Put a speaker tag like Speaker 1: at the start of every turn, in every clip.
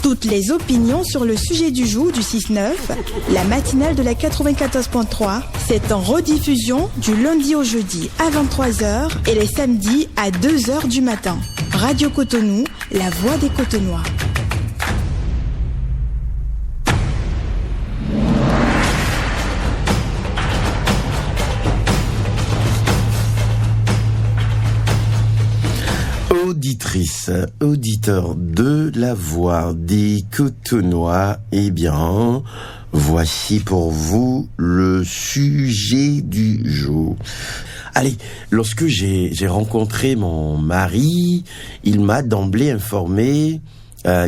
Speaker 1: Toutes les opinions sur le sujet du jour du 6-9, la matinale de la 94.3, c'est en rediffusion du lundi au jeudi à 23h et les samedis à 2h du matin. Radio Cotonou, la voix des Cotonois.
Speaker 2: Auditrice, auditeur de la voix des Cotonois, eh bien, voici pour vous le sujet du jour. Allez, lorsque j'ai rencontré mon mari, il m'a d'emblée informé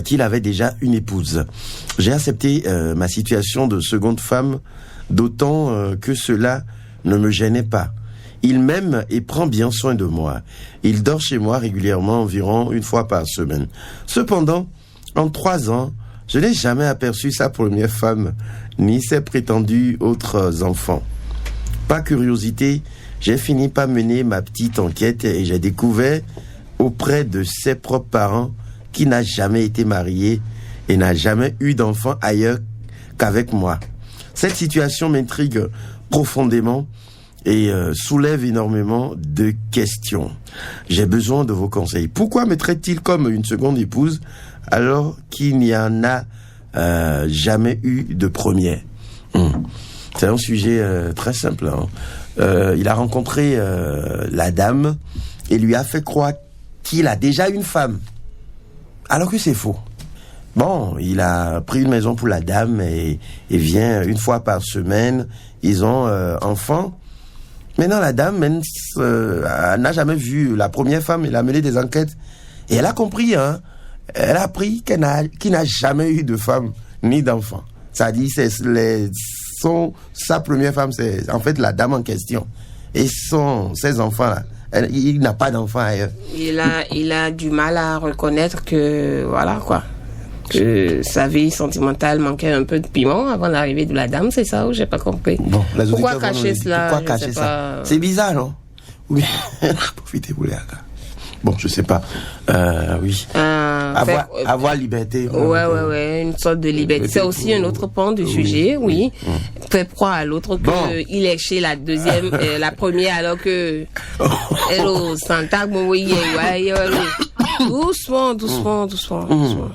Speaker 2: qu'il avait déjà une épouse. J'ai accepté ma situation de seconde femme, d'autant que cela ne me gênait pas. Il m'aime et prend bien soin de moi. Il dort chez moi régulièrement, environ une fois par semaine. Cependant, en 3 ans, je n'ai jamais aperçu sa première femme, ni ses prétendus autres enfants. Par curiosité, j'ai fini par mener ma petite enquête et j'ai découvert auprès de ses propres parents qu'il n'a jamais été marié et n'a jamais eu d'enfant ailleurs qu'avec moi. Cette situation m'intrigue profondément et soulève énormément de questions. J'ai besoin de vos conseils. Pourquoi me traite-t-il comme une seconde épouse alors qu'il n'y en a jamais eu de première? C'est un sujet très simple. Il a rencontré la dame et lui a fait croire qu'il a déjà une femme, alors que c'est faux. Bon, il a pris une maison pour la dame et vient une fois par semaine. Ils ont enfant. Maintenant, la dame n'a jamais vu la première femme. Elle a mené des enquêtes. Et elle a compris, elle a appris qu'il n'a jamais eu de femme ni d'enfant. Ça dit, sa première femme, c'est en fait la dame en question. Et ses enfants-là, il n'a pas d'enfant ailleurs.
Speaker 3: Il a du mal à reconnaître que, voilà quoi, que sa vie sentimentale manquait un peu de piment avant l'arrivée de la dame, c'est ça ou j'ai pas compris?
Speaker 2: Bon,
Speaker 3: pourquoi cacher cela?
Speaker 2: Pourquoi cacher ça? C'est bizarre, non? Oui, profitez vous les gars. Bon, je sais pas. Oui. Avoir liberté.
Speaker 3: Ouais, une sorte de liberté. C'est aussi un autre pan du sujet, oui. Fait croire à l'autre qu'il est chez la deuxième, la première, alors que hello, Santa, doucement.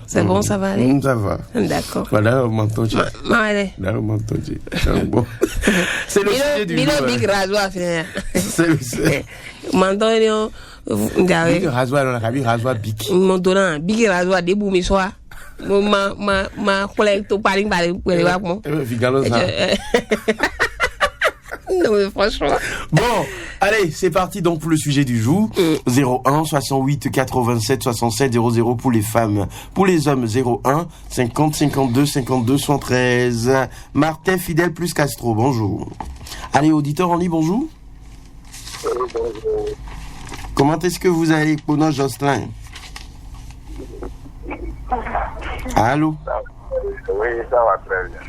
Speaker 3: C'est bon, ça va aller?
Speaker 2: Ça va.
Speaker 3: D'accord.
Speaker 2: Voilà, on m'entend.
Speaker 3: Allez.
Speaker 2: Là, on m'entend. Bon. C'est le sujet du jour.
Speaker 3: Big rasoir, frère.
Speaker 2: C'est
Speaker 3: M'entend,
Speaker 2: big rasoir, on a vu rasoir big.
Speaker 3: Mon donnant, big rasoir, debout, mes soirs. Ma collègue, to parling, non, mais franchement.
Speaker 2: Bon, allez, c'est parti donc pour le sujet du jour. 01 68 87 67 00 pour les femmes. Pour les hommes, 01 50 52 52 113. Martin Fidèle plus Castro, bonjour. Allez, auditeur en ligne, bonjour.
Speaker 4: Bonjour.
Speaker 2: Comment est-ce que vous allez, Pono Jocelyn? Allô?
Speaker 4: Oui, ça va très bien.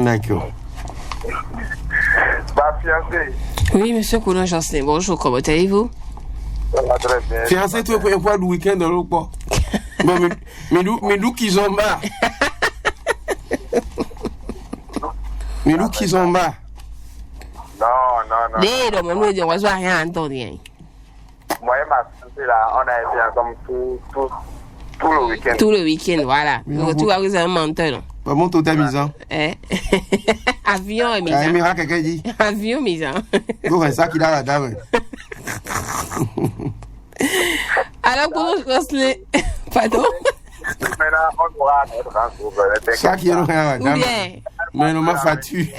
Speaker 2: D'accord.
Speaker 4: Ma fiancée.
Speaker 3: Oui, monsieur Coulon Jocelyn, bonjour, comment allez-vous?
Speaker 4: Ça va très bien.
Speaker 2: Fiancée, tu veux prendre quoi le week-end dans l'eau, quoi? Bon, mais nous qui sont bas. Mais nous qui sont bas.
Speaker 4: Non.
Speaker 3: Mais nous, on va rien entendre.
Speaker 4: Moi et ma fiancée, là, on a été ensemble tout le week-end.
Speaker 3: Tout le week-end, voilà. Tu vois que c'est un menteur.
Speaker 2: Pas mon total misant.
Speaker 3: Avion et misant.
Speaker 2: Mira, quelqu'un dit.
Speaker 3: Avion misant.
Speaker 2: Pour ça qu'il a la dame.
Speaker 3: Alors, comment je pense les. Pardon?
Speaker 4: Maintenant, on aura notre rencontre.
Speaker 2: Ça qui est le rien,
Speaker 3: Ou bien.
Speaker 2: Mais non, m'a fatu.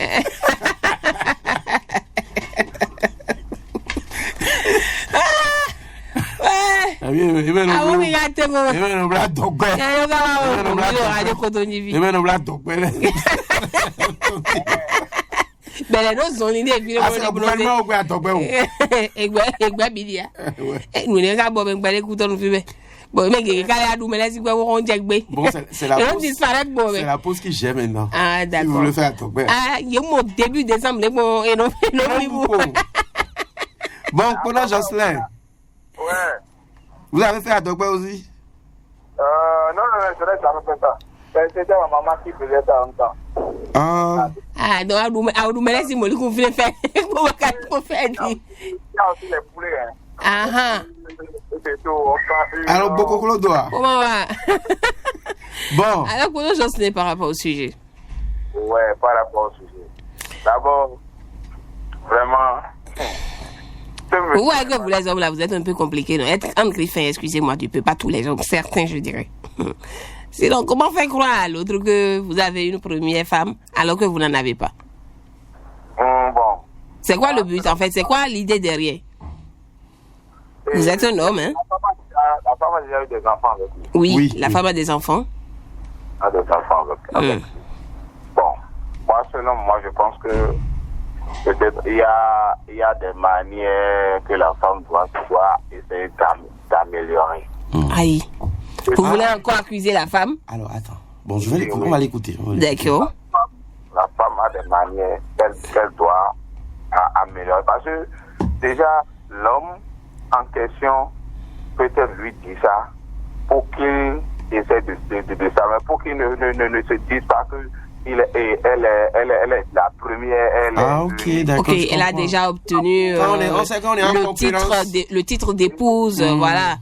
Speaker 3: Belle no zone ni ebi no
Speaker 2: Vraiment au gars tokbe o.
Speaker 3: Egba bidia. Nous ne ga bo ben gbale ku to nu fi be. Bon mais que kale adu me lesi gbe wo on je gbe.
Speaker 2: Bon c'est la pause que j'aime maintenant.
Speaker 3: Ah d'accord.
Speaker 2: Si vous le faites à tokbe.
Speaker 3: Ah, il mo début décembre le bon et non
Speaker 2: Bon, Conan Jocelyn.
Speaker 4: Ouais.
Speaker 2: Vous avez fait à tokbe aussi?
Speaker 4: Non, je n'ai jamais fait ça. C'était ma maman qui faisait ça en temps.
Speaker 2: Ah.
Speaker 3: Ah, donc, à me laisser me le confier faire. Pour faire dire.
Speaker 4: Il y a aussi les poulets. Hein.
Speaker 3: Ah ah.
Speaker 4: C'est tout.
Speaker 2: Alors, beaucoup de doigts.
Speaker 3: Comment va?
Speaker 2: Bon.
Speaker 3: Alors, pour nous, j'en sais par rapport au sujet.
Speaker 4: Ouais, par rapport au sujet. D'abord, vraiment.
Speaker 3: Ouais, que vous les hommes là, vous êtes un peu compliqués. Non? Être un griffin, excusez-moi du peu, pas tous les hommes, certains, je dirais. Sinon, comment faire croire à l'autre que vous avez une première femme alors que vous n'en avez pas?
Speaker 4: Bon.
Speaker 3: C'est quoi le but en fait? C'est quoi l'idée derrière? Vous êtes un homme, hein?
Speaker 4: La femme a déjà eu des enfants avec lui.
Speaker 3: Oui, la femme a des enfants.
Speaker 4: A des enfants avec lui. Bon, moi, selon moi, je pense que peut-être il y a des manières que la femme doit essayer d'améliorer.
Speaker 3: Aïe. Vous voulez encore accuser la femme?
Speaker 2: Alors, attends. Bon, on va l'écouter.
Speaker 3: D'accord.
Speaker 4: La femme a des manières qu'elle doit améliorer. Parce que déjà, l'homme en question, peut-être lui dit ça pour qu'il essaie de ça, mais pour qu'il ne se dise pas que elle est la première.
Speaker 2: Ok, d'accord.
Speaker 3: Ok, elle a déjà obtenu le titre d'épouse, voilà.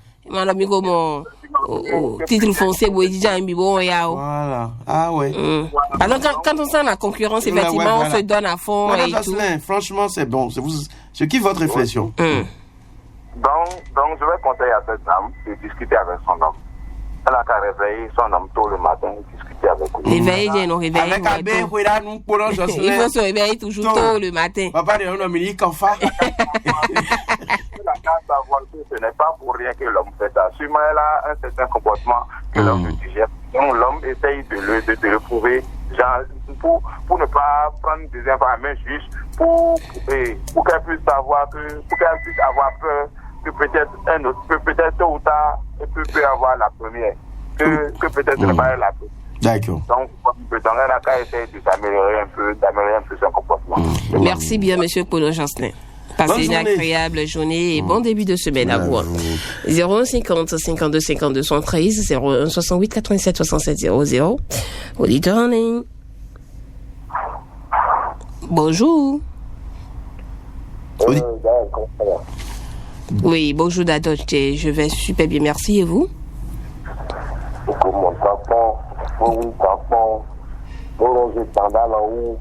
Speaker 3: Titre foncé,
Speaker 2: voilà. Ah ouais.
Speaker 3: Alors quand on sent la concurrence, effectivement, on se donne à fond.
Speaker 2: Madame
Speaker 3: et
Speaker 2: Jocelyn,
Speaker 3: tout.
Speaker 2: Franchement, c'est bon. Je kiffe votre réflexion.
Speaker 4: Donc, je vais conseiller à cette dame de discuter avec son homme. Elle a qu'à réveiller son homme tôt le matin et discuter avec lui.
Speaker 3: Réveiller, non, réveiller. Il faut se réveiller toujours tôt le matin.
Speaker 2: Papa de l'homme, il dit fa.
Speaker 4: La carte savoir que ce n'est pas pour rien que l'homme fait ça. Sûrement, elle a un certain comportement que l'homme ne digère. Donc, l'homme essaye de le prouver, genre, pour ne pas prendre des informations juste pour qu'elle puisse savoir pour qu'elle puisse avoir peur que peut-être un autre, peut-être tôt ou tard, elle peut avoir la première, que peut-être ne pas la première.
Speaker 2: D'accord.
Speaker 4: Donc, elle a qu'à essayer d'améliorer un peu son comportement.
Speaker 3: Merci bien, monsieur Polo Jocelyn. Passez une agréable journée et bon début de semaine à vous. 01 50 52 52 113 01 68 87 67 00. Auditeur en ligne. Bonjour. Oui, bonjour Dadoche. Je vais super bien, merci. Et vous?
Speaker 4: Mon tampon, mon tampon, mon sandal en haut,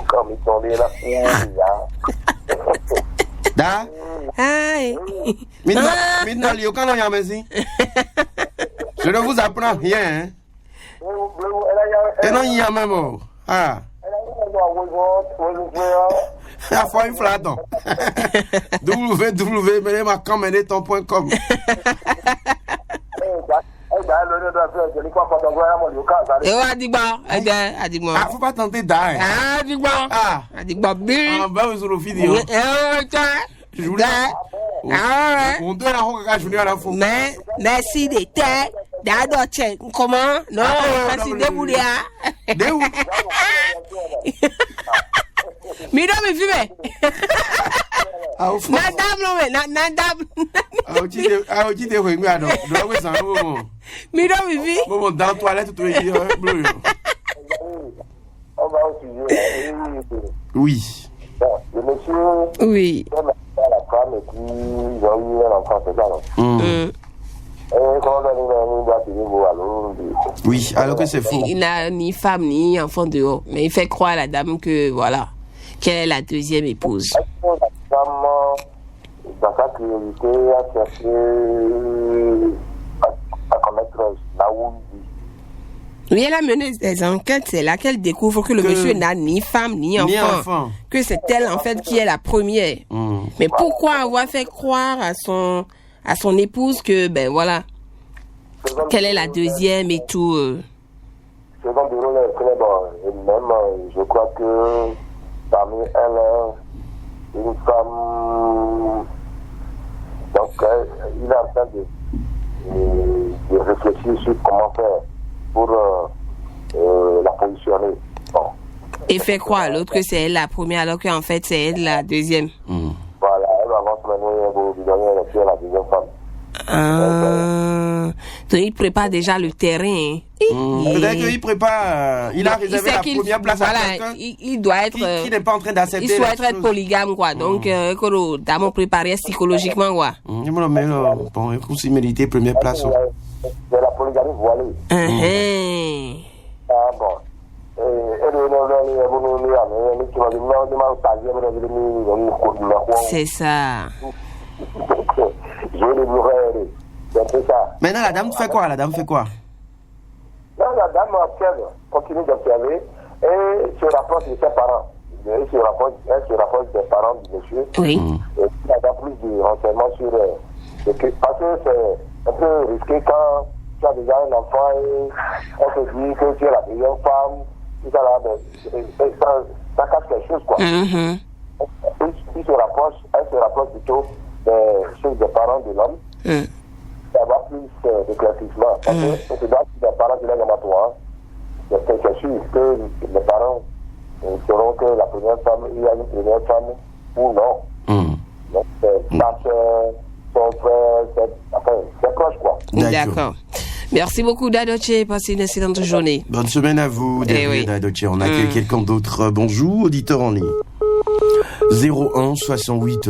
Speaker 4: comme il tombait là.
Speaker 2: Da?
Speaker 3: Aïe.
Speaker 2: Maintenant, je ne vous apprends rien. Hein? Et non, il y a même. Ah. La fois une flaton. www.meneton.com. Ah, faut pas tenter d'aller.
Speaker 3: Ah, dis-moi.
Speaker 2: Ah,
Speaker 3: dis-moi.
Speaker 2: Ah, bah, vous sur le vidéo. Je voulais. On doit la regarder, je voulais à la fois.
Speaker 3: Mais, merci de terre. Dadoche. Comment? Non, merci de vous dire.
Speaker 2: De où?
Speaker 3: Mais non, mais fume.
Speaker 2: Ah,
Speaker 3: Nadam, non, mais nadam.
Speaker 2: Ah, tu t'es remis à nous. Dois-vous s'en aller.
Speaker 3: Mais non, mais fume.
Speaker 2: Bon, dans la toilette, tu es bleu. Oui.
Speaker 4: Le monsieur,
Speaker 3: oui.
Speaker 4: la femme et puis ils ont eu un enfant, c'est ça, non?
Speaker 2: Oui, alors que c'est faux.
Speaker 3: Il n'a ni femme ni enfant dehors, mais il fait croire à la dame que, voilà, qu'elle est la deuxième épouse.
Speaker 4: La femme, dans sa priorité, a cherché à connaître là où il vit.
Speaker 3: Oui, elle a mené des enquêtes, c'est là qu'elle découvre que le monsieur n'a ni femme ni enfant. Que c'est elle, en fait, qui est la première. Mais pourquoi avoir fait croire à son épouse que, ben voilà, qu'elle est la deuxième et tout.
Speaker 4: Selon le rôle est très bon. Et même, je crois que parmi elles, une femme, donc il est en train de réfléchir sur comment faire pour la positionner. Bon.
Speaker 3: Et fait croire à l'autre que c'est elle la première alors qu'en fait c'est elle la deuxième.
Speaker 4: Voilà, elle avance maintenant, elle est la deuxième femme.
Speaker 3: Il prépare déjà le terrain.
Speaker 2: Peut-être qu'il prépare, il a réservé la première place à quelqu'un
Speaker 3: il doit être,
Speaker 2: qui n'est pas en train d'accepter.
Speaker 3: Il souhaite être polygame, quoi. Donc, d'abord préparer psychologiquement, quoi.
Speaker 2: Je me le mets, bon, il faut aussi mériter première place.
Speaker 4: De la polygamie voilée. Ah bon.
Speaker 3: C'est ça.
Speaker 4: C'est un peu ça.
Speaker 2: Maintenant, la dame fait quoi?
Speaker 4: Non, la dame observe, continue d'observer et se rapproche de ses parents. Elle se rapproche des parents du monsieur.
Speaker 3: Oui.
Speaker 4: Et il a plus de renseignements sur parce que c'est un peu risqué quand tu as déjà un enfant et on te dit que tu es la deuxième femme. Tout ça, ça cache quelque chose, quoi.
Speaker 3: Mm-hmm.
Speaker 4: Elle se rapproche plutôt des parents de l'homme. D'avoir plus d'éclaircissement. Parce que c'est dans les parents qui l'ont à toi. C'est sûr que les parents sauront que la première femme, il y a une première femme ou non. Donc, sa soeur, son frère, c'est proche, quoi.
Speaker 3: D'accord. Merci beaucoup, Dadoche. Passez une excellente journée.
Speaker 2: Bonne semaine à vous, Dadoche. On a quelqu'un d'autre. Bonjour, auditeur en ligne. 01 68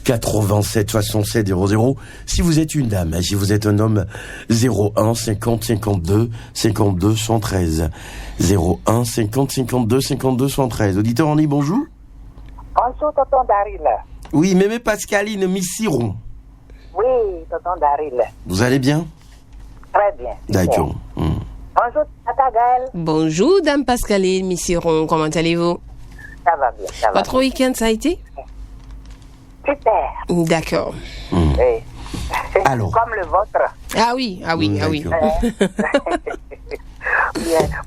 Speaker 2: 87 67 00. Si vous êtes une dame, si vous êtes un homme, 01 50 52 52 113. 01 50 52 52 113. Auditeur en ligne, bonjour.
Speaker 5: Bonjour, tonton Daryl.
Speaker 2: Oui, Mémé Pascaline Missiron.
Speaker 5: Oui, tonton Daryl.
Speaker 2: Vous allez bien?
Speaker 5: Très bien.
Speaker 2: D'accord.
Speaker 5: Bonjour, Tata Gaëlle.
Speaker 3: Bonjour, Dame Pascaline Missiron. Comment allez-vous?
Speaker 5: Ça va bien, ça va.
Speaker 3: Votre week-end, ça a été?
Speaker 5: Super.
Speaker 3: D'accord.
Speaker 5: Oui.
Speaker 2: Alors.
Speaker 5: Comme le vôtre.
Speaker 3: Ah oui.
Speaker 5: Bien.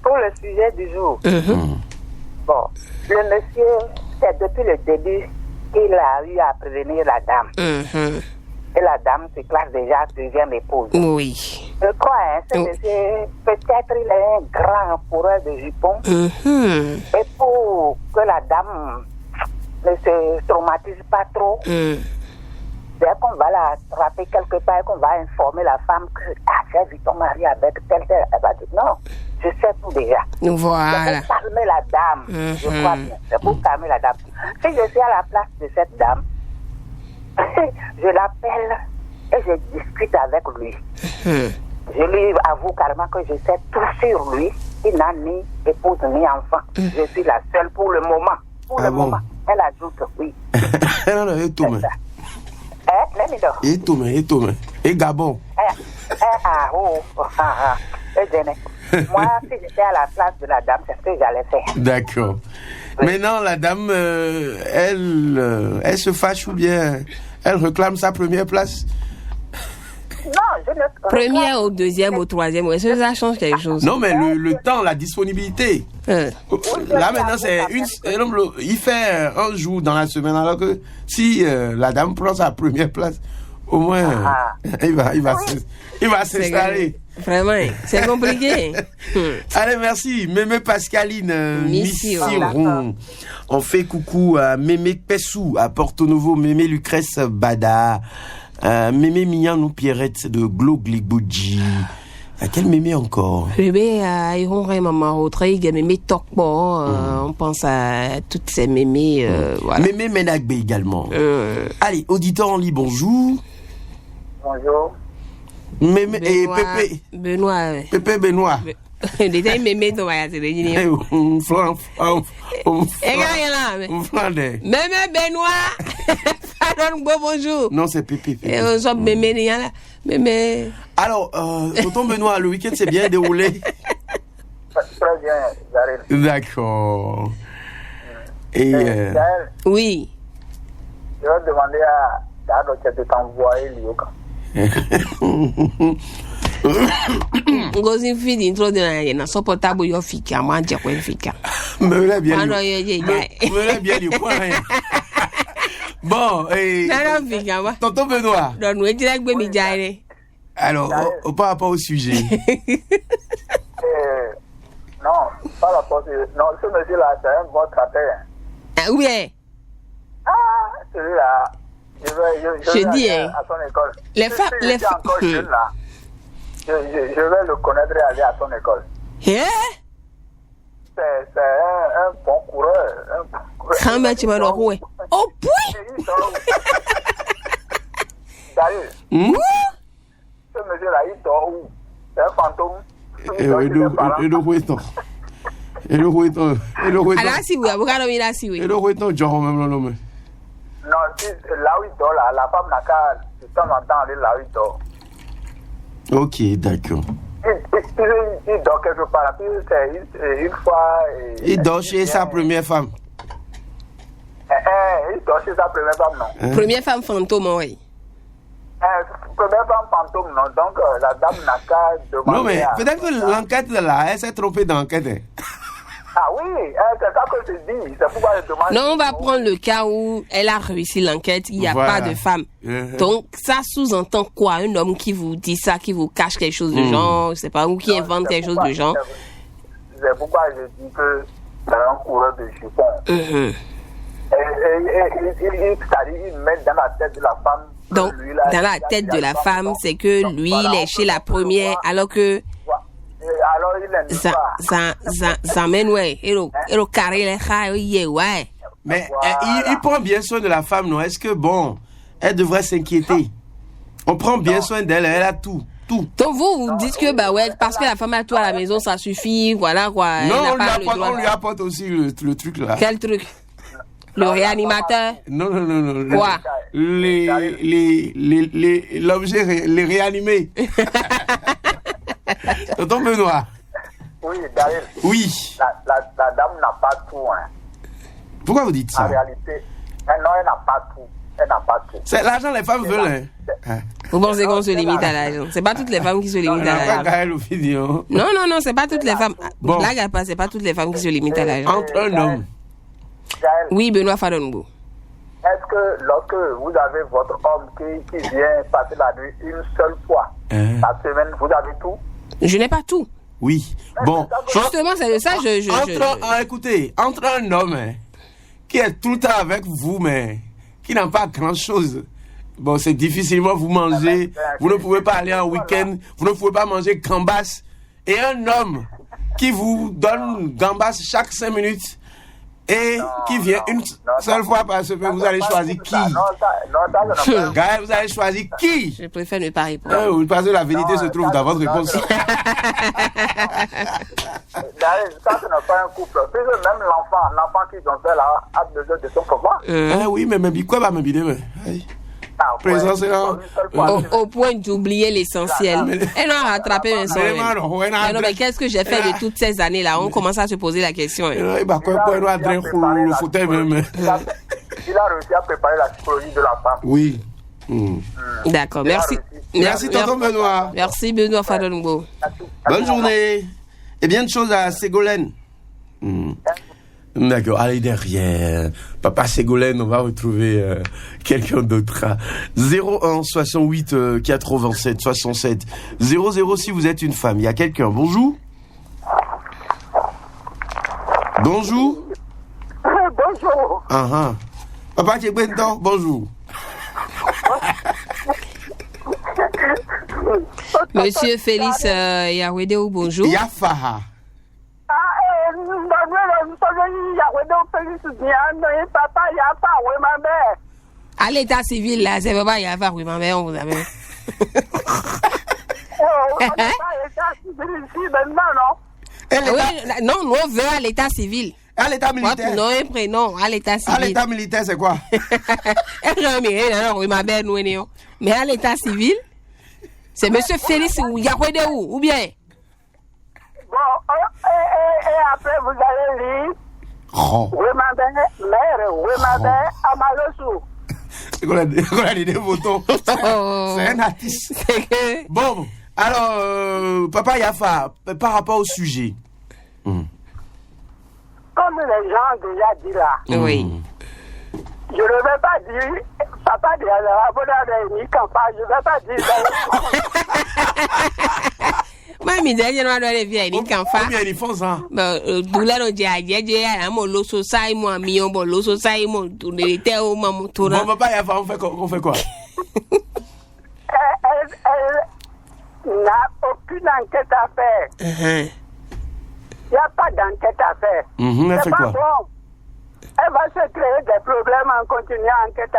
Speaker 5: Pour le sujet du jour. Bon, le monsieur, c'est depuis le début qu'il a eu à prévenir la dame. Et la dame se classe déjà deuxième épouse.
Speaker 3: Oui.
Speaker 5: Je crois, ce monsieur, peut-être il est un grand fourreur de jupons. Et pour que la dame ne se traumatise pas trop, dès qu'on va la attraper quelque part, qu'on va informer la femme que j'ai vu ton mari avec tel, elle va dire non, je sais tout déjà.
Speaker 3: Voilà.
Speaker 5: C'est pour calmer la dame, je crois bien. C'est pour calmer la dame. Si je suis à la place de cette dame, je l'appelle et je discute avec lui. Je lui avoue carrément que je sais tout sur lui. Il n'a ni épouse ni enfant. Je suis la seule pour le moment. Pour le moment. Elle ajoute oui.
Speaker 2: Non, et tout, mais.
Speaker 5: Et
Speaker 2: tout, et Gabon.
Speaker 5: Moi, si j'étais à la place de la dame, c'est ce que j'allais faire.
Speaker 2: D'accord. Maintenant, la dame, elle se fâche ou bien elle réclame sa première place?
Speaker 5: Non, je ne...
Speaker 3: Première ou deuxième ou troisième, est-ce que ça change quelque chose?
Speaker 2: Non, mais le temps, la disponibilité. Là, maintenant, il fait un jour dans la semaine, alors que si la dame prend sa première place, au moins, il va s'installer.
Speaker 3: Vraiment, c'est compliqué.
Speaker 2: Allez, merci. Mémé Pascaline Missiron. On fait coucou à Mémé Pessou, à Porto Novo, Mémé Lucrèce Bada, Mémé Mianou Pierrette de Glogligboudji. À quel Mémé encore?
Speaker 3: Mémé, maman, Mémé Tokbo, on pense à toutes ces Mémés, voilà.
Speaker 2: Mémé Menagbe également. Allez, auditeur en ligne, bonjour.
Speaker 4: Bonjour.
Speaker 2: Mémé et
Speaker 3: Benoît,
Speaker 2: Pépé.
Speaker 3: Benoît.
Speaker 2: Pépé Benoît.
Speaker 3: Déjà, Mémé, tu vas y aller. Mémé Benoît. Pardon, bonjour.
Speaker 2: Non, c'est Pépé.
Speaker 3: On sort Mémé, là. Mémé.
Speaker 2: Alors, tonton Benoît, le week-end s'est bien déroulé?
Speaker 4: Très bien, Daryl.
Speaker 2: D'accord. Et
Speaker 3: oui.
Speaker 4: Je vais demander à Daryl de t'envoyer l'yoga.
Speaker 3: Ngozi fidi intro de na na supportable yo fika ma je ko fika.
Speaker 2: Me l'a bien.
Speaker 3: Me
Speaker 2: l'a bien du point. Bon,
Speaker 3: na fika wa.
Speaker 2: Tonton Benoît.
Speaker 3: Don we direct gbe mi jaire.
Speaker 2: Alors, par rapport au sujet.
Speaker 4: Non, par rapport non, ce monsieur là, c'est un bon traiteur.
Speaker 3: Ah oui.
Speaker 4: Ah, celui-là. Je
Speaker 3: dis,
Speaker 4: à son école.
Speaker 3: Les femmes,
Speaker 4: encore jeune, là. je vais le connaître et aller à son école.
Speaker 3: Eh?
Speaker 4: C'est un bon coureur.
Speaker 3: Quand même, tu vas le rouer. Oh, puis!
Speaker 4: D'ailleurs, ce monsieur-là, il dort où? C'est un fantôme.
Speaker 3: Alors, si vous avez regardé là, si oui.
Speaker 4: Non, si, là où il dort, là, la femme n'a qu'à de temps en temps aller là où il dort.
Speaker 2: Ok, d'accord.
Speaker 4: Il dort quelque part. Puis c'est une fois.
Speaker 2: Il dort chez sa première femme.
Speaker 4: Il dort chez sa première femme, non.
Speaker 3: Première femme fantôme, oui.
Speaker 4: Première femme fantôme, non. Donc la dame n'a qu'à demander.
Speaker 2: Non, mais peut-être que l'enquête là, elle s'est trompée d'enquête. Hein.
Speaker 4: Ah oui, c'est ça que je dis. C'est pourquoi je demande.
Speaker 3: Non, on va prendre le cas où elle a réussi l'enquête, il n'y a pas de femme. Donc, ça sous-entend quoi? Un homme qui vous dit ça, qui vous cache quelque chose de genre, je sais pas, ou qui invente quelque chose de genre.
Speaker 4: C'est pourquoi je dis que c'est un coureur de jupon. Il met dans la tête de la femme.
Speaker 3: Donc, dans la tête de la femme, c'est que lui, il est chez la première, alors que
Speaker 4: alors il est
Speaker 3: ça mène ouais et le carré les ouais.
Speaker 2: Mais il prend bien soin de la femme, non? Est-ce que bon, elle devrait s'inquiéter? On prend bien soin d'elle, elle a tout.
Speaker 3: Donc vous dites que bah ouais, parce que la femme a tout à la maison, ça suffit, voilà quoi.
Speaker 2: Non, on lui apporte aussi le truc là.
Speaker 3: Quel truc? Le réanimateur?
Speaker 2: Non.
Speaker 3: Quoi?
Speaker 2: L'objet, les réanimés. Tonton Benoît.
Speaker 4: Oui, Daryl.
Speaker 2: Oui.
Speaker 4: La dame n'a pas tout. Hein.
Speaker 2: Pourquoi vous dites ça?
Speaker 4: En réalité, non, elle n'a pas tout.
Speaker 2: C'est l'argent les femmes veulent. Hein.
Speaker 3: Vous pensez qu'on se limite à l'argent? C'est pas toutes les femmes qui se limitent à l'argent. Non, c'est pas toutes les femmes.
Speaker 2: Bon.
Speaker 3: Blague pas, c'est pas toutes les femmes qui se limitent à l'argent.
Speaker 2: Entre un homme.
Speaker 3: Oui, Benoît Fadongo.
Speaker 4: Est-ce que lorsque vous avez votre homme qui vient passer la nuit une seule fois par semaine, vous avez tout?
Speaker 3: Je n'ai pas tout.
Speaker 2: Oui. Bon.
Speaker 3: Justement, c'est de ça
Speaker 2: Écoutez, entre un homme qui est tout le temps avec vous, mais qui n'a pas grand-chose, bon, c'est difficilement vous manger, vous ne pouvez pas aller en week-end, vous ne pouvez pas manger gambas, et un homme qui vous donne gambas chaque 5 minutes, et qui vient une seule fois par semaine, vous allez choisir qui? Gaël, vous allez choisir qui?
Speaker 3: Je préfère ne pas répondre.
Speaker 2: Parce que la vérité se trouve dans votre réponse.
Speaker 4: Ça, ce n'est pas un couple. Puisque même l'enfant qui donc là a besoin de son papa.
Speaker 2: Oui, mais quoi va me bider? Présence
Speaker 3: au point d'oublier l'essentiel. Elle a rattrapé mes soins. Mais qu'est-ce que j'ai fait de toutes ces années-là? On commence à se poser la question.
Speaker 4: Il a réussi à préparer la psychologie de la femme.
Speaker 2: Oui.
Speaker 3: D'accord, merci.
Speaker 2: Merci, tonton Benoît.
Speaker 3: Merci, Benoît Fadongo.
Speaker 2: Bonne journée. Et bien de choses à Ségolène. D'accord, allez derrière. Papa Ségolène, on va retrouver quelqu'un d'autre. 01 68 87 67 00 si vous êtes une femme. Il y a quelqu'un. Bonjour. Bonjour.
Speaker 4: Bonjour.
Speaker 2: Papa Tchébento, bonjour.
Speaker 3: Monsieur Félix Yahwedeo, bonjour.
Speaker 2: Yafaha.
Speaker 3: À l'état civil, là, c'est pas Yafa, oui, ma mère, on vous avait. Non, nous, on veut à l'état civil.
Speaker 2: À l'état militaire.
Speaker 3: Non, un prénom, à l'état civil.
Speaker 2: À l'état militaire, c'est quoi?
Speaker 3: Mais à l'état civil, c'est monsieur Félix Yahwedeo, ou bien?
Speaker 5: Bon, et après, vous allez lire.
Speaker 2: C'est un artiste. Bon, alors, Papa Yafa, par rapport au sujet.
Speaker 5: Comme les gens ont déjà dit là.
Speaker 3: Oui.
Speaker 5: Je ne vais pas dire, papa de la campagne, je ne vais pas dire.
Speaker 3: Mami d'ailleurs on doit lever ni kan fa.
Speaker 2: Bien ils font ça.
Speaker 3: Douleur au dia ya mo lo so sai mo mi on bo lo so sai mo to le te o mo to na.
Speaker 2: Bon papa Yafa on fait quoi?
Speaker 5: n'a aucune enquête à faire. Il n'y a pas d'enquête à faire.
Speaker 2: C'est pas
Speaker 5: bon. Elle va se créer des problèmes en continuant enquête.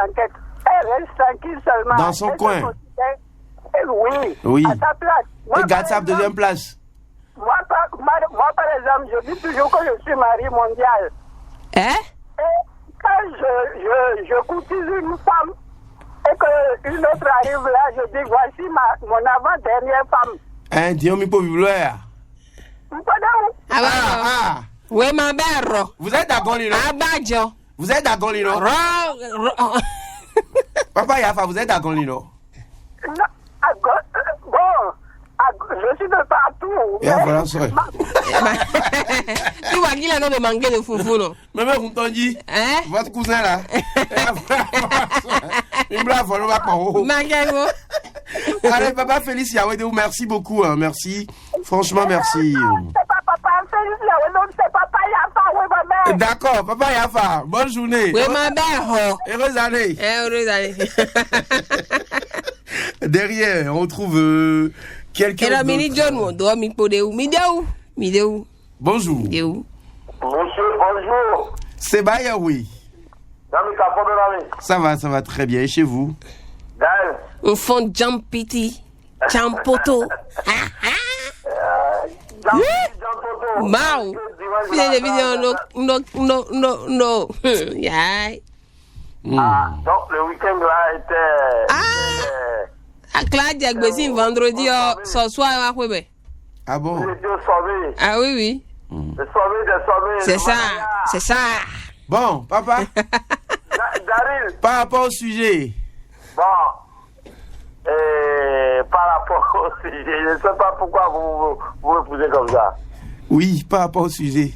Speaker 5: Elle reste tranquille seulement.
Speaker 2: Dans son coin.
Speaker 5: Oui. À sa place.
Speaker 2: Elle garde sa deuxième place.
Speaker 5: Moi, par exemple, je dis toujours que je suis mari mondial. Et quand je courtise une femme et qu'une autre arrive là, je dis voici mon avant-dernière femme.
Speaker 2: Dis-moi, mi pauvre bibliothèque.
Speaker 3: Oui, ma mère.
Speaker 2: Vous êtes d'accord, Lino? Vous êtes d'accord, Lino? Papa Yafa, vous êtes d'accord, Lino?
Speaker 5: Non, je suis de partout.
Speaker 2: Voilà, ça.
Speaker 3: Tu vois qu'il a non de manquer de foufou, non?
Speaker 2: Maman, vous m'entendez? Votre cousin là. Il me l'a volé, on va pas. Allez, papa Félix Yawedou, merci beaucoup. Merci. Franchement, merci.
Speaker 5: C'est pas papa Félix Yawedou, c'est papa Yafa, oui, ma mère.
Speaker 2: D'accord, papa Yafa. Bonne journée.
Speaker 3: Oui, ma mère.
Speaker 2: Heureuse année.
Speaker 3: Heureuse année.
Speaker 2: Derrière, on trouve quelqu'un d'autre. Bonjour.
Speaker 4: Monsieur, bonjour.
Speaker 2: C'est Baya, oui. Ça va très bien. Et chez vous?
Speaker 3: Au fond, Jampiti, Jampoto. Mau. Fais des vidéos, no.
Speaker 4: Donc le week-end là était.
Speaker 3: À Claudia Gbessin vendredi ce soir à Québec.
Speaker 2: Ah bon?
Speaker 3: Ah oui. C'est ça.
Speaker 2: Bon, papa.
Speaker 4: Daryl.
Speaker 2: Par rapport au sujet.
Speaker 4: Bon. Par rapport au sujet, je ne sais pas pourquoi vous me posez comme ça.
Speaker 2: Oui, par rapport au sujet.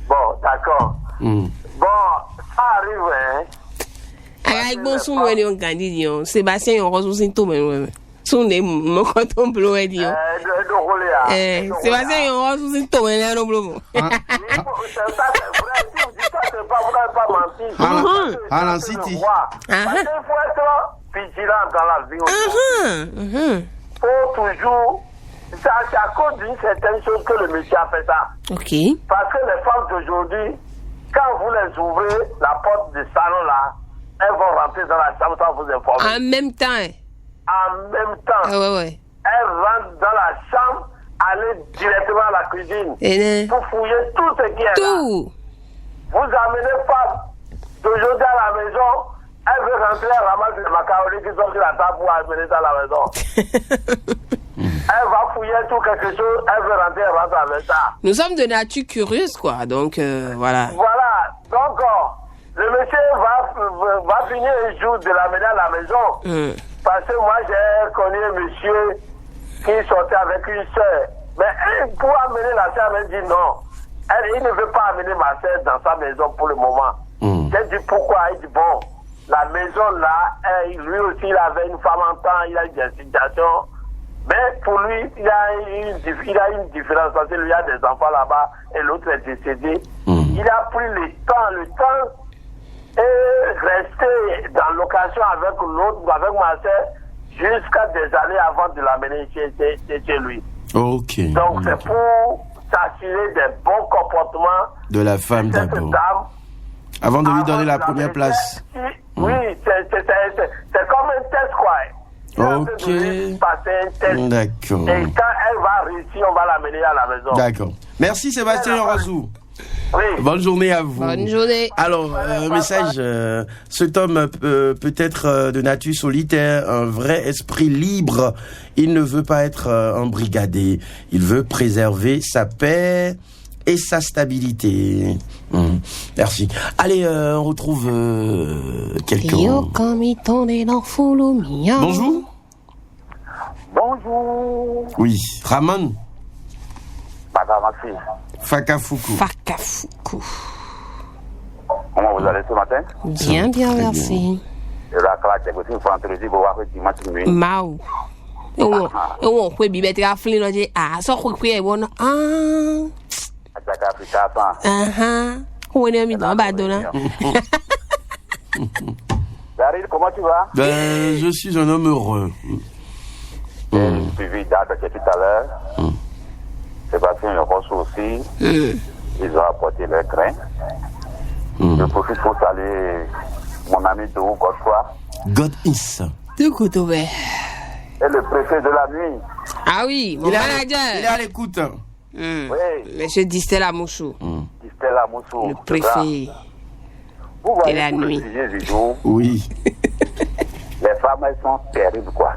Speaker 4: Bon, d'accord. Bon, ça arrive, hein.
Speaker 3: Avec bon son, on gagne, Sébastien, on reçoit tout, mais son nez, mon coton bleu, et dit. Sébastien, on reçoit tout, mais non, bleu.
Speaker 4: C'est pas
Speaker 2: City.
Speaker 4: Il faut être vigilant dans la vie. Faut toujours. C'est à cause d'une certaine chose que le métier a fait ça.
Speaker 3: Ok.
Speaker 4: Parce que les femmes d'aujourd'hui, quand vous les ouvrez la porte du salon là, elles vont rentrer dans la chambre sans vous informer.
Speaker 3: En même temps.
Speaker 4: Ouais. Elles rentrent dans la chambre, aller directement à la cuisine pour fouiller tout ce qui est là. Vous amenez femme d'aujourd'hui à la maison, elle veut rentrer, elle ramasse les macaronis qui sont sur la table pour amener ça à la maison. Elle va fouiller tout quelque chose, elle veut rentrer, elle rentre avec ça.
Speaker 3: Nous sommes de nature curieuse, quoi, donc voilà.
Speaker 4: Voilà, donc le monsieur va finir un jour de l'amener à la maison. Parce que moi j'ai connu un monsieur qui sortait avec une soeur. Mais pour amener la soeur, elle dit non. Il ne veut pas amener ma soeur dans sa maison pour le moment. J'ai dit pourquoi? Il dit bon, la maison là, lui aussi il avait une femme en temps, il a eu des situations. Mais pour lui, il a une différence parce que lui a des enfants là-bas et l'autre est décédé. Il a pris le temps et resté dans location avec l'autre, avec ma soeur, jusqu'à des années avant de l'amener chez lui.
Speaker 2: Ok.
Speaker 4: Donc c'est pour s'assurer des bons comportements
Speaker 2: de la femme d'abord. Avant de lui donner la première place.
Speaker 4: Oui, c'est comme un test quoi.
Speaker 2: Ok. D'accord.
Speaker 4: Et quand elle va réussir, on va l'amener à la maison.
Speaker 2: D'accord. Merci Sébastien Razou.
Speaker 4: Oui.
Speaker 2: Bonne journée à vous.
Speaker 3: Bonne journée.
Speaker 2: Alors, message, cet homme peut être de nature solitaire, un vrai esprit libre. Il ne veut pas être embrigadé. Il veut préserver sa paix et sa stabilité. Merci. Allez, on retrouve quelqu'un. Bonjour.
Speaker 4: Bonjour.
Speaker 2: Oui, Ramon.
Speaker 4: Madame Maxi.
Speaker 2: Fakafuku.
Speaker 4: Comment vous allez ce matin?
Speaker 3: Bien, merci.
Speaker 4: Je la claque aussi, il faut introduire pour voir que dimanche nuit.
Speaker 3: Mau. On peut bien mettre à flin, ça quoi est bon. On est mis dans Badona.
Speaker 4: Daryl, comment tu vas?
Speaker 2: Je suis un homme heureux.
Speaker 4: J'ai suivi Dada tout à l'heure. Sébastien Rosso aussi. Ils ont apporté leurs grains. Je profite pour saluer mon ami de Godfrey.
Speaker 2: God is.
Speaker 3: De côté vert.
Speaker 4: Et le préfet de la nuit.
Speaker 3: Ah oui, mon manager.
Speaker 2: Il est à l'écoute.
Speaker 4: Oui.
Speaker 3: Monsieur Distel Moussou.
Speaker 4: Distel Moussou.
Speaker 3: Le préfet.
Speaker 4: Vous voyez
Speaker 3: de la nuit.
Speaker 4: Le sujet du jour.
Speaker 2: Oui.
Speaker 4: Les femmes, elles sont terribles, quoi.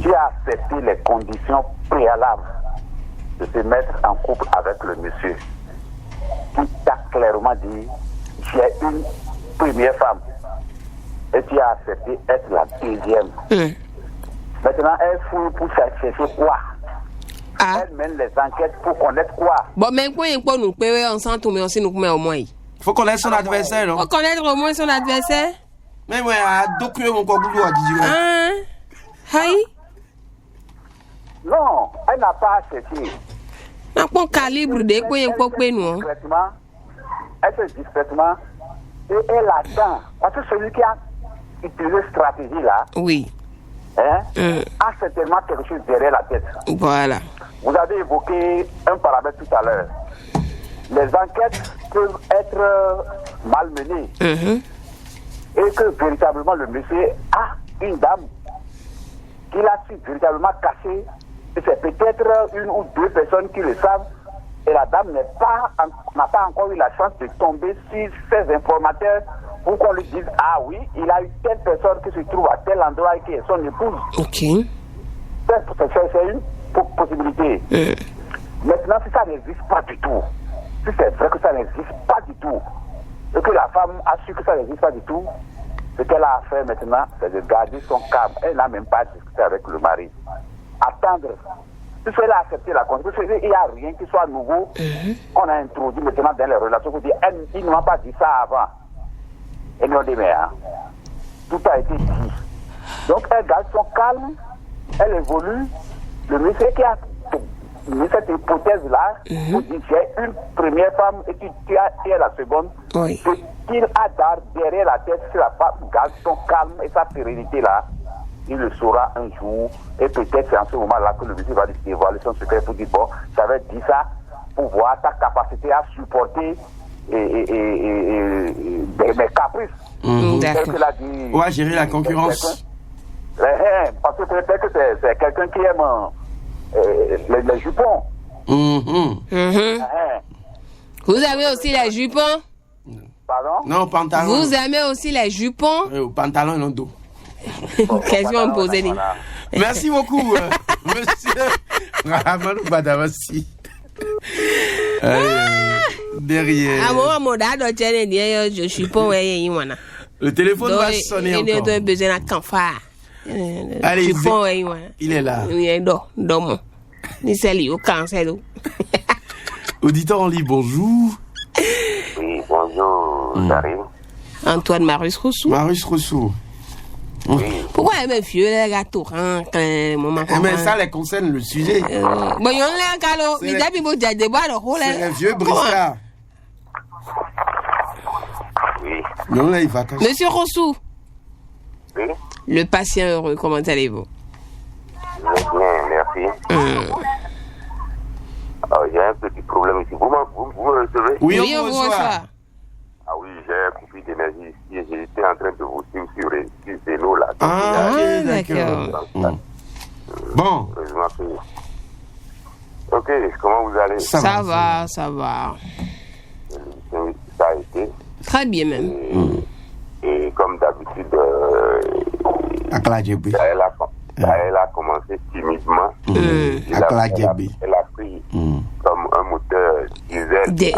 Speaker 4: Tu as accepté les conditions préalables de se mettre en couple avec le monsieur qui t'a clairement dit j'ai une première femme et tu as accepté être la deuxième. Maintenant, elle fouille pour chercher quoi? Elle mène les enquêtes pour connaître quoi?
Speaker 3: Bon, mais quoi, nous pouvons ensemble, mais aussi nous pouvons au moins.
Speaker 2: Faut connaître son adversaire, non?
Speaker 3: Faut connaître au moins son adversaire.
Speaker 2: Mais moi, à documenter mon corps à 18 ans.
Speaker 4: Non, elle n'a pas cherché.
Speaker 3: Un bon calibre de quoi il faut que nous.
Speaker 4: Elle fait discrètement et elle attend. Parce que celui qui a utilisé cette stratégie-là,
Speaker 3: oui,
Speaker 4: a certainement quelque chose derrière la tête.
Speaker 3: Voilà.
Speaker 4: Vous avez évoqué un paramètre tout à l'heure. Les enquêtes peuvent être malmenées. Et que véritablement le monsieur a une dame qu'il a su véritablement cacher. Et c'est peut-être une ou deux personnes qui le savent. Et la dame n'a pas encore eu la chance de tomber sur ces informateurs pour qu'on lui dise ah oui, il a eu telle personne qui se trouve à tel endroit et qui est son épouse.
Speaker 3: Ok.
Speaker 4: C'est une possibilité. Maintenant, si ça n'existe pas du tout, si c'est vrai que ça n'existe pas du tout, et que la femme a su que ça n'existe pas du tout, ce qu'elle a à faire maintenant, c'est de garder son calme. Elle n'a même pas discuté avec le mari. Attendre. Puisqu'elle a accepté la condition, il n'y a rien qui soit nouveau qu'on a introduit maintenant dans les relations. Ils ne m'ont pas dit ça avant. Et nous, on dit, mais tout a été dit. Donc, elle garde son calme, elle évolue. Le monsieur qui a mis cette hypothèse-là, vous dites, j'ai une première femme et tu es la seconde.
Speaker 3: Oui.
Speaker 4: Ce qu'il a derrière la tête, c'est la femme garde son calme et sa sérénité-là. Il le saura un jour, et peut-être c'est en ce moment-là que le monsieur va lui dévoiler son secret pour dire bon, j'avais dit ça pour voir ta capacité à supporter mes caprices.
Speaker 3: D'accord.
Speaker 2: On va gérer la concurrence.
Speaker 4: Parce que peut-être que c'est quelqu'un qui aime les jupons.
Speaker 3: Vous avez aussi les jupons?
Speaker 4: Pardon?
Speaker 2: Non, pantalon.
Speaker 3: Vous aimez aussi les jupons?
Speaker 2: Pantalon et non dos.
Speaker 3: Question me poser.
Speaker 2: Merci beaucoup, monsieur Rahamanu Badawasi. Derrière.
Speaker 3: Je suis pas.
Speaker 2: Le téléphone va sonner encore. Allez, il est là. Auditeur en ligne, bonjour.
Speaker 4: Oui, bonjour, Darim.
Speaker 3: Antoine Marius Rousseau.
Speaker 2: Marius Rousseau.
Speaker 3: Oui. Pourquoi elle me vieux les gâteaux
Speaker 2: mais ça les concerne le sujet.
Speaker 3: Bon, il y a un calot. Il y a des bois de rôle.
Speaker 2: C'est un vieux briscard.
Speaker 4: Oui.
Speaker 2: Non, là, il va
Speaker 3: Monsieur Rossou.
Speaker 4: Oui.
Speaker 3: Le patient heureux, comment allez-vous?
Speaker 4: Bien, merci. J'ai un petit problème ici. Vous me recevez?
Speaker 2: Oui, on vous reçoit.
Speaker 4: Ah oui, j'ai un coupure d'énergie ici et j'étais en train de vous suivre sur Zeno là.
Speaker 2: Ah, ok, d'accord. Bon.
Speaker 4: Ok, comment vous allez?
Speaker 3: Ça va.
Speaker 4: Ça a été.
Speaker 3: Très bien même.
Speaker 4: Et comme d'habitude, elle a commencé timidement. Elle a pris comme un moteur diesel.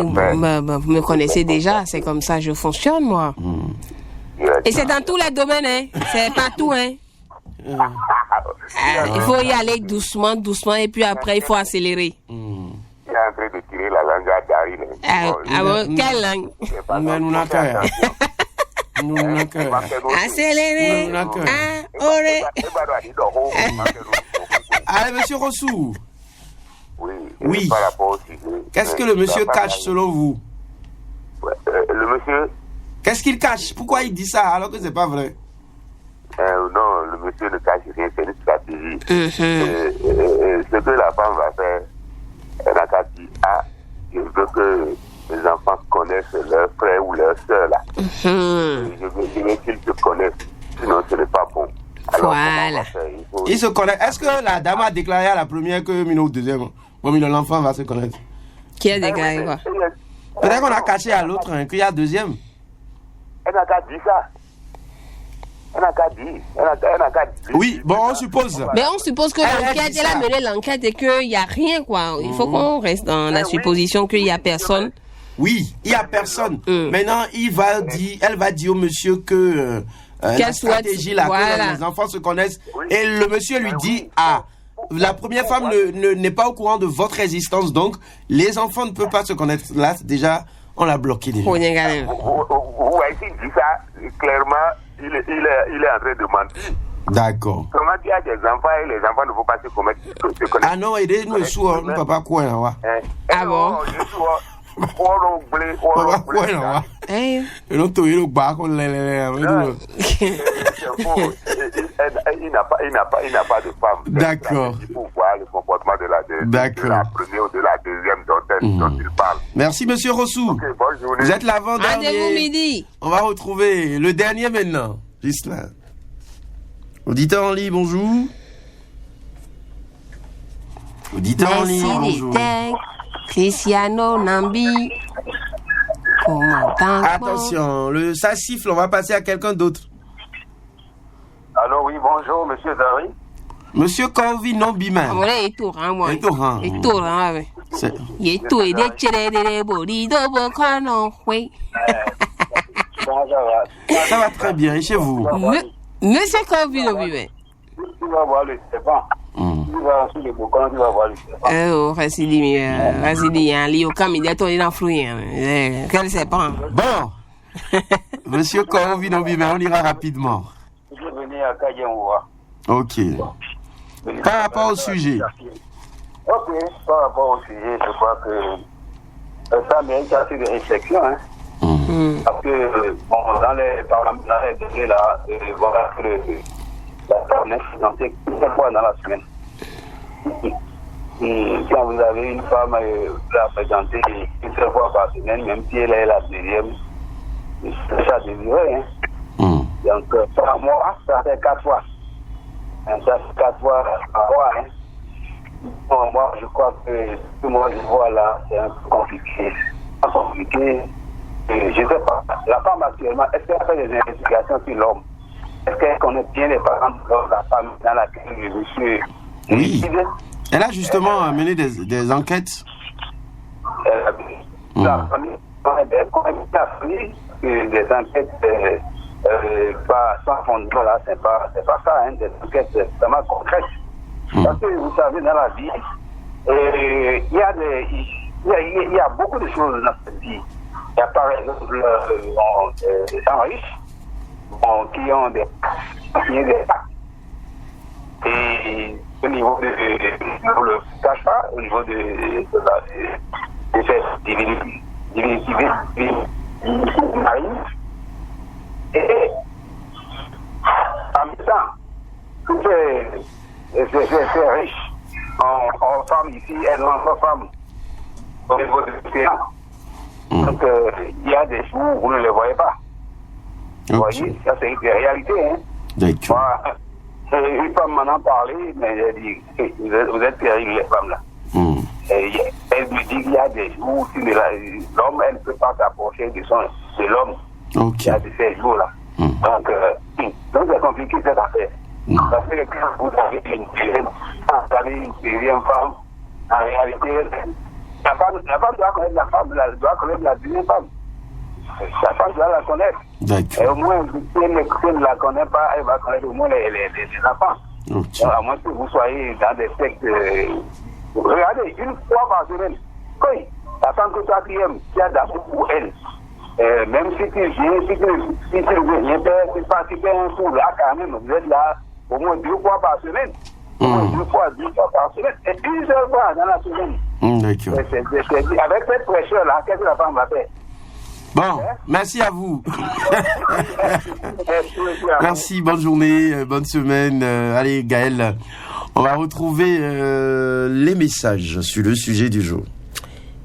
Speaker 3: Vous me connaissez déjà, c'est comme ça je fonctionne moi. Et c'est dans tous les domaines, hein. C'est partout, hein. Il faut y aller doucement, et puis après il faut accélérer.
Speaker 4: Il est en train de tirer la langue à Dari.
Speaker 3: Quelle langue?
Speaker 2: Mais nous n'avons qu'à.
Speaker 3: Accélérer.
Speaker 2: Allez, monsieur Rossou.
Speaker 4: Oui. Par rapport au sujet.
Speaker 2: Qu'est-ce que le monsieur cache selon vous?
Speaker 4: Le monsieur.
Speaker 2: Qu'est-ce qu'il cache? Pourquoi il dit ça alors que c'est pas vrai?
Speaker 4: Non, le monsieur ne cache rien, c'est une stratégie. stratégie. Ce que la femme va faire, elle a qu'à dire, je veux que les enfants connaissent leur frère ou leur soeur là. Je veux qu'ils se connaissent, sinon ce n'est pas bon. Alors,
Speaker 3: voilà.
Speaker 2: Ils se connaissent. Est-ce que la dame a déclaré à la première que Mino au deuxième? Bon, l'enfant va se connaître.
Speaker 3: Qui a déclaré quoi?
Speaker 2: Peut-être qu'on a caché à l'autre qu'il y a deuxième.
Speaker 4: Elle n'a qu'à dire ça. Elle n'a qu'à dire.
Speaker 2: Oui, bon, on suppose.
Speaker 3: Mais on suppose que l'enquête, elle a mené l'enquête et qu'il n'y a rien, quoi. Il faut qu'on reste dans la supposition qu'il n'y a personne.
Speaker 2: Oui, il n'y a personne. Maintenant, elle va dire au monsieur que la stratégie là, que les enfants se connaissent. Et le monsieur lui dit, la première femme n'est pas au courant de votre existence, donc les enfants ne peuvent pas se connaître. Là, déjà, on l'a bloqué déjà.
Speaker 4: Vous voyez qu'il dit ça, clairement, il est en train de mentir.
Speaker 2: D'accord.
Speaker 4: Comment il y a des enfants et les enfants ne vont pas se connaître?
Speaker 2: Ah non, il nous sous, nous papa quoi là?
Speaker 3: Ah bon?
Speaker 2: Il n'a
Speaker 4: pas de femme.
Speaker 2: D'accord.
Speaker 4: Pour voir le comportement de la première ou de la deuxième dont il parle.
Speaker 2: Merci, monsieur Rossou.
Speaker 4: Okay, bonne journée.
Speaker 2: Vous êtes l'avant-dernier.
Speaker 3: Rendez-vous midi.
Speaker 2: On va retrouver le dernier maintenant. Juste là. Auditeur en ligne, bonjour. Auditeur en ligne, bonjour.
Speaker 3: Cristiano Nambi.
Speaker 2: Attention, ça siffle, on va passer à quelqu'un d'autre.
Speaker 4: Alors oui, bonjour, monsieur Dari.
Speaker 2: Monsieur Corvi Nombima.
Speaker 3: Il est tout rang, moi.
Speaker 2: Il est tout rang.
Speaker 3: Il est tout rang, oui. Il est tout et des
Speaker 2: Ça va très bien, et chez vous?
Speaker 3: Monsieur Corvi Nombima.
Speaker 4: Tu vas voir le serpent. Tu vas sur le boucan, tu vas voir le serpent.
Speaker 3: Oh, Rasidi, Léo Kam, il est tombé dans le fruit. Quel serpent?
Speaker 2: Bon. Monsieur Corvi Nombima, on ira rapidement.
Speaker 4: Je vais venir à Kayenwa.
Speaker 2: Ok. Par rapport au sujet.
Speaker 4: Ok, par rapport au sujet, je crois que ça mérite assez de réflexion. Hein. Parce que, bon, dans les données là, voilà que la femme est financée une fois dans la semaine. Quand vous avez une femme la présenter une seule fois par semaine, même si elle est la deuxième, c'est ça désiré. Hein. Donc, par mois, ça fait 4 fois. Ça fait 4 fois par mois. Hein. Bon, moi, je crois que ce que moi je vois là, c'est un peu compliqué. Pas compliqué. Je ne sais pas. La femme actuellement, est-ce qu'elle fait des investigations sur l'homme? Est-ce qu'elle connaît bien les parents de la femme dans laquelle le monsieur...
Speaker 2: Oui. Elle a justement mené des enquêtes.
Speaker 4: La famille, des enquêtes pas sans fondement là, c'est pas ça, hein, des enquêtes vraiment concrètes. Parce que vous savez, dans la vie, il y a beaucoup de choses dans cette vie. Il y a par exemple des gens riches qui ont des pactes. Et au niveau de, je ne le cache pas, au niveau de cette divinité marine, et en même temps, c'est riche en femmes ici, elles ont femmes au niveau de l'océan. Donc, il y a des jours où vous ne les voyez pas. Vous voyez, ça c'est une réalité. Hein.
Speaker 2: D'accord.
Speaker 4: Une femme m'en a parlé, mais elle dit, vous êtes terribles les femmes là. Elle me dit qu'il y a des jours où l'homme, elle ne peut pas s'approcher de l'homme. Il y a de ces jours-là. Donc c'est compliqué cette affaire. Parce que quand vous avez une deuxième femme, en réalité, la femme doit connaître la femme, doit connaître la deuxième femme. La femme doit la connaître. Et au moins, si elle ne la connaît pas, elle va connaître au moins les enfants. À moins que vous soyez dans des sectes. Regardez, une fois par semaine, la femme que toi qui aimes, tu as d'amour pour elle. Même si tu viens, si tu veux rien faire, tu participes un tour là quand même, vous êtes là au moins 2 fois par semaine. Au moins 2 fois par semaine. Et une seule fois dans la semaine.
Speaker 2: D'accord.
Speaker 4: Avec cette pression-là, qu'est-ce que la femme va faire?
Speaker 2: Bon, merci à vous. Merci, bonne journée, bonne semaine. Allez, Gaël, On va retrouver les messages sur le sujet du jour.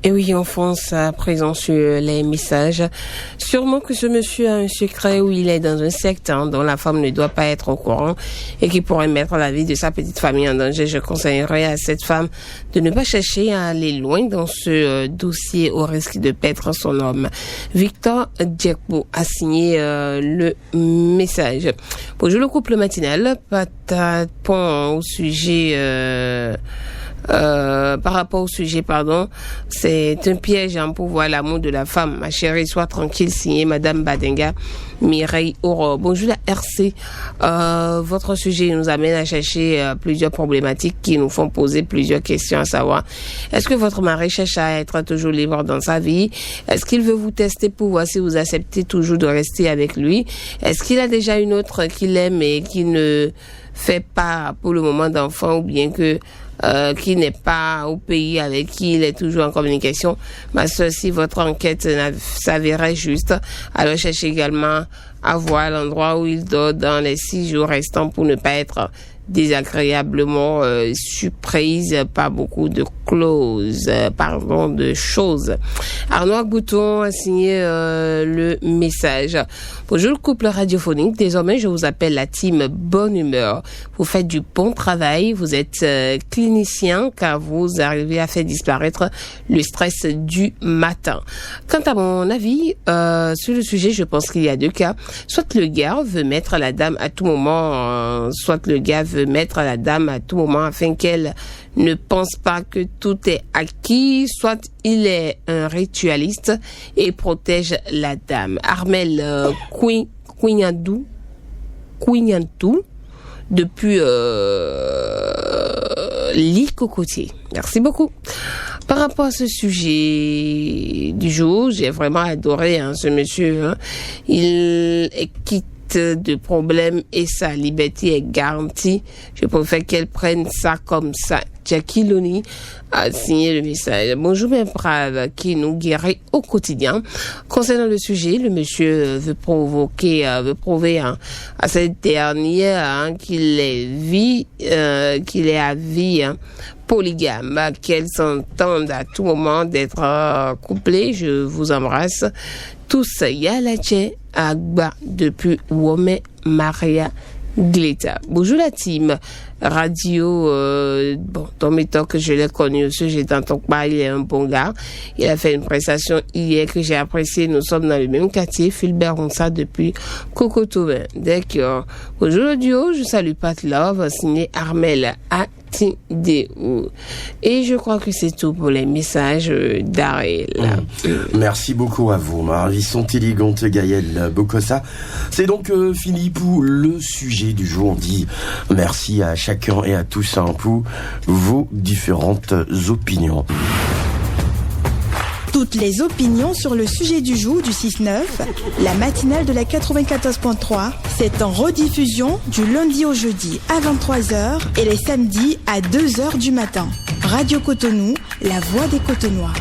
Speaker 3: Et oui, on fonce à présent sur les messages. Sûrement que ce monsieur a un secret où il est dans un secte dont la femme ne doit pas être au courant et qui pourrait mettre la vie de sa petite famille en danger. Je conseillerais à cette femme de ne pas chercher à aller loin dans ce dossier au risque de perdre son homme. Victor Djekbo a signé le message. Bonjour le couple matinal, point au sujet... par rapport au sujet, c'est un piège pour voir l'amour de la femme. Ma chérie, sois tranquille, signé Madame Badenga, Mireille Aurore. Bonjour la RC. Votre sujet nous amène à chercher plusieurs problématiques qui nous font poser plusieurs questions, à savoir, est-ce que votre mari cherche à être toujours libre dans sa vie? Est-ce qu'il veut vous tester pour voir si vous acceptez toujours de rester avec lui? Est-ce qu'il a déjà une autre qu'il aime et qui ne fait pas pour le moment d'enfant, ou bien que qui n'est pas au pays, avec qui il est toujours en communication? Ma soeur, si votre enquête s'avérait juste, alors cherchez également à voir l'endroit où il dort dans les 6 jours restants pour ne pas être désagréablement surprise par beaucoup de de choses. Arnaud Gouton a signé le message. Bonjour le couple radiophonique, désormais je vous appelle la team Bonne Humeur. Vous faites du bon travail, vous êtes clinicien car vous arrivez à faire disparaître le stress du matin. Quant à mon avis sur le sujet, je pense qu'il y a 2 cas. Soit le gars veut mettre la dame à tout moment, afin qu'elle ne pense pas que tout est acquis, soit il est un ritualiste et protège la dame. Armel Kouignatou depuis Lille Cocotier. Merci beaucoup. Par rapport à ce sujet du jour, j'ai vraiment adoré ce monsieur. Il est quitte de problèmes et sa liberté est garantie. Je préfère qu'elle prenne ça comme ça. Jackie Loni a signé le message. Bonjour mes braves qui nous guérit au quotidien. Concernant le sujet, le monsieur veut prouver à cette dernière qu'il est à vie polygame, qu'elle s'entende à tout moment d'être couplée. Je vous embrasse tous. Yalache Agba depuis Wome Maria Gleta. Bonjour la team radio. Dans mes temps que je l'ai connu aussi, j'ai entendu parler, il est un bon gars. Il a fait une prestation hier que j'ai appréciée. Nous sommes dans le même quartier, Philbert Ronsa depuis Cocotouvin. D'accord. Bonjour le duo, je salue Pat Love, signé Armel A. Et je crois que c'est tout pour les messages d'Ariel.
Speaker 2: Merci beaucoup à vous, Marvis intelligente Gaël Bokossa. C'est donc fini pour le sujet du jour. On dit merci à chacun et à tous pour vos différentes opinions.
Speaker 1: Toutes les opinions sur le sujet du jour du 6-9, la matinale de la 94.3, c'est en rediffusion du lundi au jeudi à 23h et les samedis à 2h du matin. Radio Cotonou, la voix des Cotonois.